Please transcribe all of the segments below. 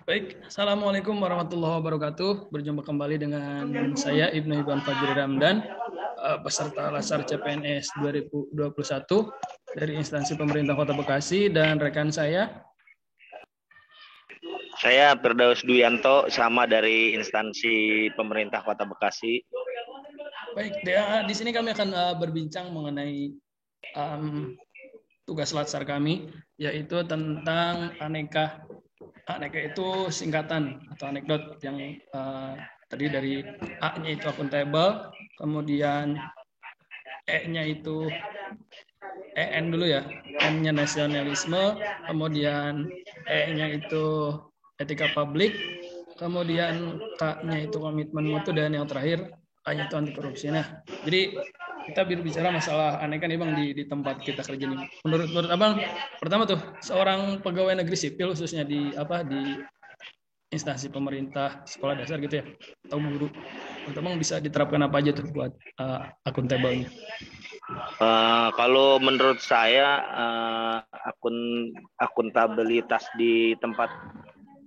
Baik, Assalamualaikum warahmatullahi wabarakatuh. Berjumpa kembali dengan saya Ibnu Iban Fajri Ramdan, peserta Lasar CPNS 2021 dari instansi pemerintah Kota Bekasi, dan rekan saya Firdaus Duyanto, sama dari instansi pemerintah Kota Bekasi. Baik, di sini kami akan berbincang mengenai tugas Latsar kami, yaitu tentang aneka. Aneka itu singkatan atau anekdot yang tadi dari A-nya itu akuntabel, kemudian E-nya itu EN dulu ya, N-nya nasionalisme, kemudian E-nya itu etika publik, kemudian K-nya itu komitmen mutu, dan yang terakhir A-nya itu anti korupsi. Nah, jadi kita berbicara masalah aneka nih Bang di tempat kita kerja nih. Menurut Abang, pertama tuh seorang pegawai negeri sipil khususnya di instansi pemerintah sekolah dasar gitu ya atau guru, menurut Abang bisa diterapkan apa aja tuh buat akuntabelnya? Kalau menurut saya akuntabilitas di tempat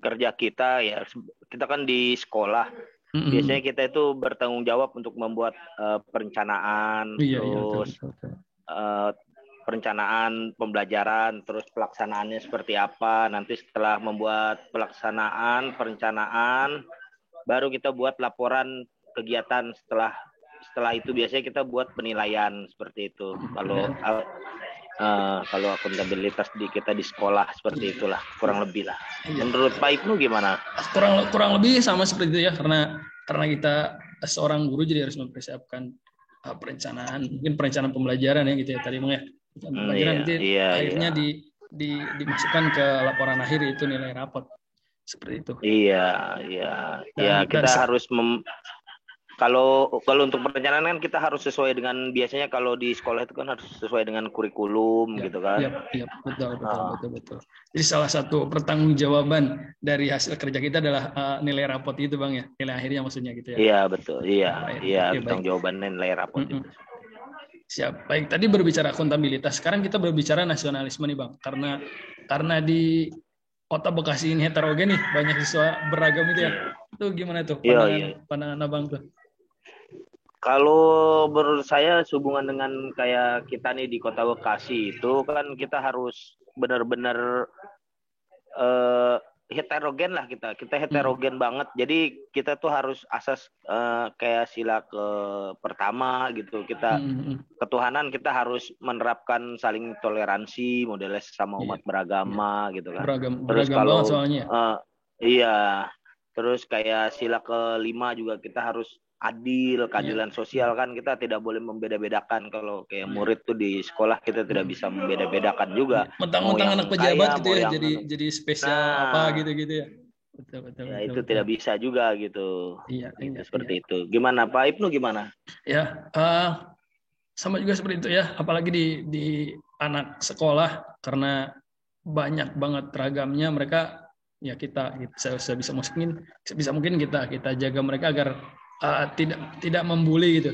kerja kita ya, kita kan di sekolah. Biasanya kita itu bertanggung jawab untuk membuat perencanaan, terus perencanaan pembelajaran, terus pelaksanaannya seperti apa. Nanti setelah membuat pelaksanaan, perencanaan, baru kita buat laporan kegiatan. Setelah itu biasanya kita buat penilaian seperti itu. Kalau akuntabilitas kita di sekolah seperti itulah, kurang lebih lah. Menurut Pak Ibnu gimana? Kurang lebih sama seperti itu ya, karena kita seorang guru jadi harus mempersiapkan mungkin perencanaan pembelajaran ya gitu ya tadi Bang ya. Pembelajaran nanti akhirnya dimasukkan ke laporan akhir, itu nilai rapot seperti itu. Iya. Kita harus kalau untuk perencanaan kan kita harus sesuai dengan, biasanya kalau di sekolah itu kan harus sesuai dengan kurikulum gitu kan. Iya, betul. Jadi salah satu pertanggungjawaban dari hasil kerja kita adalah nilai rapot itu Bang ya, nilai akhirnya maksudnya gitu ya. Iya, betul. Iya, pertanggungjawaban nilai rapot itu. Siap. Baik, tadi berbicara akuntabilitas, sekarang kita berbicara nasionalisme nih Bang. Karena di Kota Bekasi ini heterogen nih, banyak siswa beragam itu ya. Itu gimana tuh pandangan Abang tuh? Kalau menurut saya hubungan dengan kayak kita nih di Kota Bekasi itu kan kita harus benar-benar heterogen lah, kita heterogen banget. Jadi kita tuh harus asas kayak sila ke pertama gitu. Kita ketuhanan kita harus menerapkan saling toleransi, modelnya sama umat beragama gitu kan. Terus kalau soalnya terus kayak sila ke-5 juga kita harus keadilan sosial kan, kita tidak boleh membeda-bedakan. Kalau kayak murid tuh di sekolah kita tidak bisa membeda-bedakan juga. Mentang-mentang anak pejabat gitu ya, jadi spesial apa gitu ya. Betul. Itu tidak bisa juga gitu. Seperti itu. Gimana Pak Ibnu gimana? Ya, sama juga seperti itu ya. Apalagi di anak sekolah, karena banyak banget ragamnya mereka. Ya kita sebisa mungkin kita jaga mereka agar tidak membuli gitu.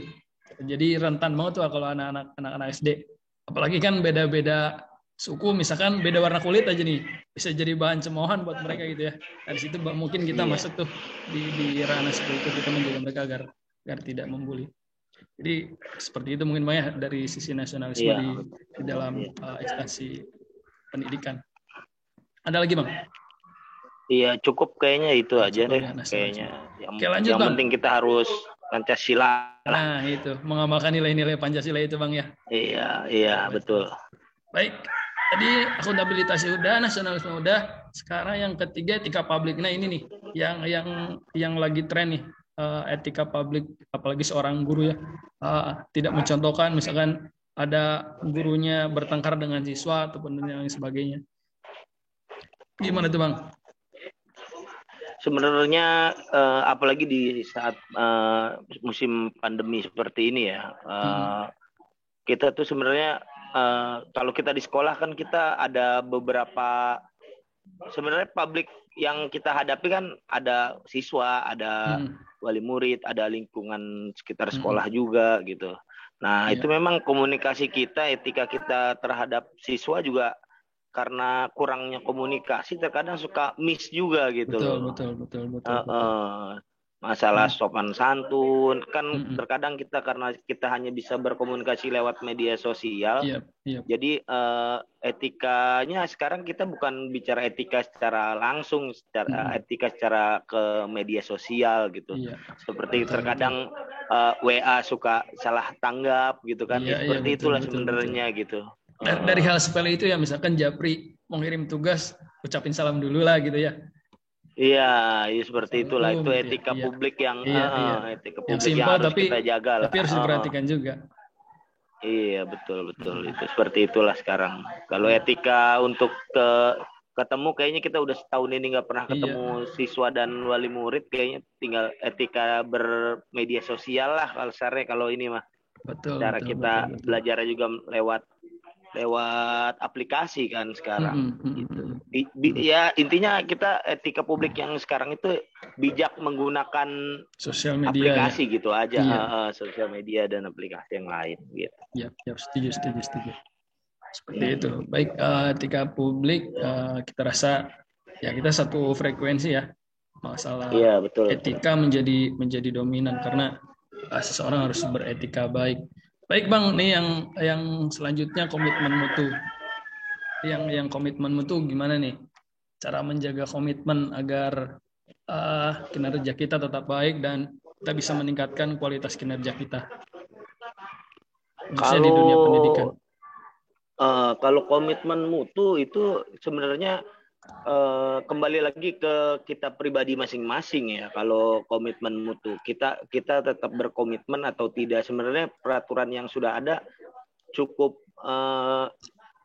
Jadi rentan banget tuh kalau anak SD. Apalagi kan beda-beda suku, misalkan beda warna kulit aja nih, bisa jadi bahan cemoohan buat mereka gitu ya. Dari situ mungkin kita masuk tuh di ranah seperti itu, kita menjaga mereka agar tidak membuli. Jadi seperti itu mungkin Bang ya dari sisi nasionalisme di dalam instansi pendidikan. Ada lagi Bang? Iya, cukup kayaknya itu aja deh. Kayaknya yang penting kita harus Pancasila. Nah, itu mengamalkan nilai-nilai Pancasila itu Bang ya. Iya, betul. Baik. Tadi akuntabilitas udah, nasionalisme udah. Sekarang yang ketiga etika publik. Nah, ini nih yang lagi tren nih. Etika publik, apalagi seorang guru ya. Tidak mencontohkan misalkan ada gurunya bertengkar dengan siswa ataupun yang sebagainya. Gimana tuh Bang? Sebenarnya apalagi di saat musim pandemi seperti ini ya, kita tuh sebenarnya kalau kita di sekolah kan kita ada beberapa sebenarnya publik yang kita hadapi kan, ada siswa, ada wali murid, ada lingkungan sekitar sekolah juga gitu. Nah, Iya. itu memang komunikasi kita, etika kita terhadap siswa juga karena kurangnya komunikasi terkadang suka miss juga gitu Betul, loh. betul, betul, betul, betul. Eh, masalah Hmm, sopan santun kan hmm, hmm. terkadang kita karena kita hanya bisa berkomunikasi lewat media sosial, Iya, iya, jadi etikanya sekarang kita bukan bicara etika secara langsung, secara hmm, etika secara ke media sosial gitu. iya, Seperti betul, betul. terkadang WA suka salah tanggap gitu kan. Iya, Ya iya, seperti betul, itulah betul, betul. sebenarnya gitu. Dari hal sepele itu ya, misalkan Japri mau ngirim tugas, ucapin salam dulu lah gitu ya. Iya, iya seperti itulah. Assalamualaikum Itu gitu ya. etika Iya, publik yang iya, iya. etika Yang publik yang simpel harus tapi kita jaga lah. harus diperhatikan juga. Iya betul betul Hmm, itu seperti itulah sekarang. Kalau etika untuk ketemu kayaknya kita udah setahun ini nggak pernah iya, ketemu siswa dan wali murid, kayaknya tinggal etika bermedia sosial lah kalau sekarang kalau ini mah. betul, Cara betul, betul, kita betul. belajar juga lewat lewat aplikasi kan Hmm, sekarang hmm, hmm, gitu. hmm, hmm. Ya intinya kita etika publik yang sekarang itu bijak menggunakan Sosial media ya. aplikasi gitu aja, Iya, sosial media dan aplikasi yang lain gitu. iya, iya, setuju, setuju, setuju. Seperti itu. Hmm. Baik, etika publik, kita rasa ya kita satu frekuensi ya. Iya Masalah betul betul. etika menjadi dominan karena seseorang harus beretika baik. Baik Bang, nih yang selanjutnya komitmen mutu. Yang komitmen mutu gimana nih? Cara menjaga komitmen agar kinerja kita tetap baik dan kita bisa meningkatkan kualitas kinerja kita, khususnya di dunia pendidikan. Kalau kalau komitmen mutu itu sebenarnya kembali lagi ke kita pribadi masing-masing ya. Kalau komitmen mutu kita tetap berkomitmen atau tidak, sebenarnya peraturan yang sudah ada cukup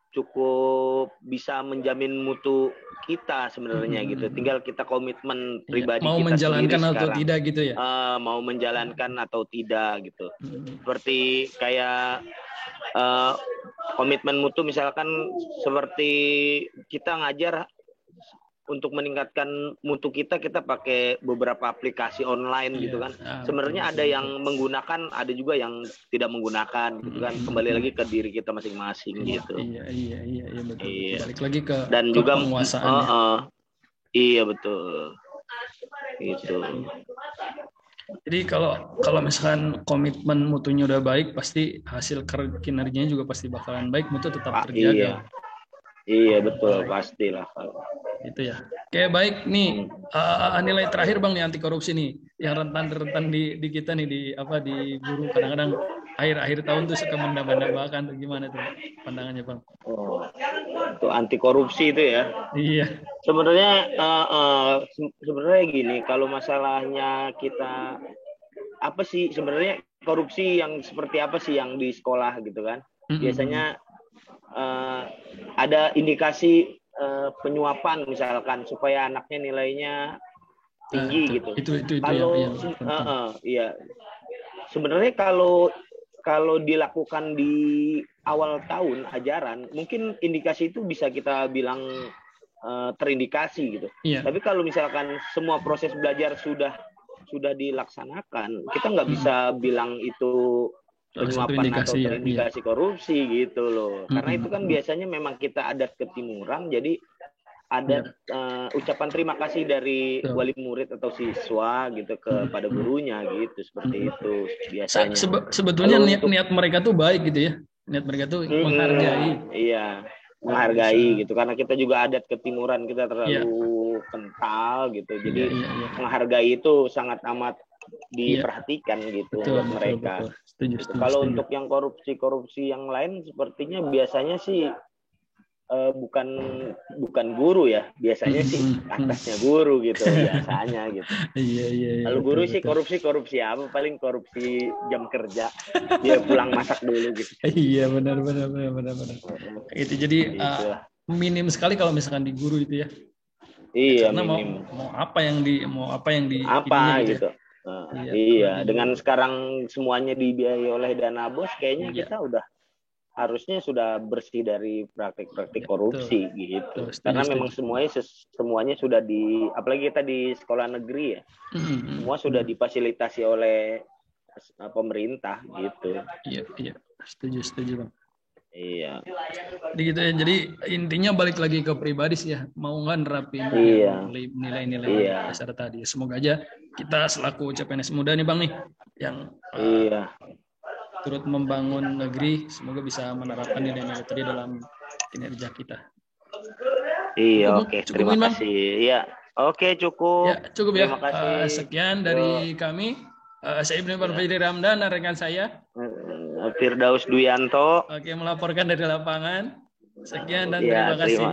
cukup bisa menjamin mutu kita sebenarnya gitu. Tinggal kita komitmen Iya. pribadi Mau kita sendiri menjalankan atau sekarang, tidak gitu ya? mau menjalankan atau tidak gitu. Seperti kayak komitmen mutu misalkan seperti kita ngajar untuk meningkatkan mutu kita pakai beberapa aplikasi online Iya, gitu kan. betul, Sebenarnya betul, ada betul. yang menggunakan, ada juga yang tidak menggunakan gitu kan. Kembali lagi ke diri kita masing-masing gitu. Iya, iya, iya, iya, betul. Iya. Balik lagi ke Dan juga penguasaannya. iya betul. Gitu. Jadi kalau misalkan komitmen mutunya udah baik, pasti hasil kinerjanya juga pasti bakalan baik, mutu tetap terjaga. Iya. Iya betul, pastilah. Itu ya. Oke, baik nih nilai terakhir Bang nih anti korupsi nih yang rentan di kita nih di guru kadang-kadang akhir tahun tuh suka mendambakan tuh gimana tuh pandangannya Bang? Oh, itu anti korupsi itu ya. Iya. Sebenarnya sebenarnya gini, kalau masalahnya kita apa sih sebenarnya korupsi yang seperti apa sih yang di sekolah gitu kan? Biasanya ada indikasi penyuapan misalkan supaya anaknya nilainya tinggi gitu. Itu Kalau yang iya sebenarnya kalau dilakukan di awal tahun ajaran mungkin indikasi itu bisa kita bilang terindikasi gitu. Iya. Tapi kalau misalkan semua proses belajar sudah dilaksanakan, kita nggak bisa bilang itu penyuapan atau terindikasi korupsi gitu loh. Karena itu kan biasanya memang kita adat ketimuran, jadi ada ucapan terima kasih dari wali murid atau siswa gitu kepada gurunya gitu, seperti itu biasanya. Sebetulnya niat mereka tuh baik gitu ya. Niat mereka tuh menghargai. Iya, menghargai gitu karena kita juga adat ketimuran kita terlalu kental gitu. Jadi menghargai itu sangat amat diperhatikan gitu untuk mereka. Setuju. Kalau untuk yang korupsi yang lain sepertinya biasanya sih bukan guru ya, biasanya sih atasnya guru gitu biasanya gitu. Iya. Kalau guru sih korupsi apa, paling korupsi jam kerja, dia pulang masak dulu gitu. Iya benar. Itu jadi minim sekali kalau misalkan di guru itu ya. Iya. Karena minim. mau apa yang di gitu. Iya. Dengan sekarang semuanya dibiayai oleh dana bos, kayaknya kita harusnya sudah bersih dari praktik-praktik korupsi gitu. Karena memang semuanya sudah apalagi kita di sekolah negeri ya, semua sudah difasilitasi oleh pemerintah gitu. Iya, iya. Setuju, Bang. Iya. Jadi gitu ya. Jadi intinya balik lagi ke pribadi sih ya. Mau nggak nerapin Iya. nilai-nilai Iya. dasar tadi. Semoga aja kita selaku CPNS muda nih Bang nih yang Iya. turut membangun negeri, semoga bisa menerapkan nilai-nilai tadi dalam kinerja kita. Iya, Cukup, oke. cukup Terima mungkin, Bang. kasih. Iya. Oke, cukup. Ya, cukup ya. Terima kasih. Sekian Yo. dari kami. Saya Ibnu Fajri Ramdan dan rekan saya Firdaus Duyanto. Oke, melaporkan dari lapangan. Sekian dan Ya, terima kasih.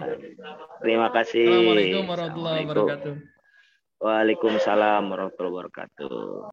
Terima kasih. Assalamualaikum warahmatullahi wabarakatuh. Waalaikumsalam warahmatullahi wabarakatuh.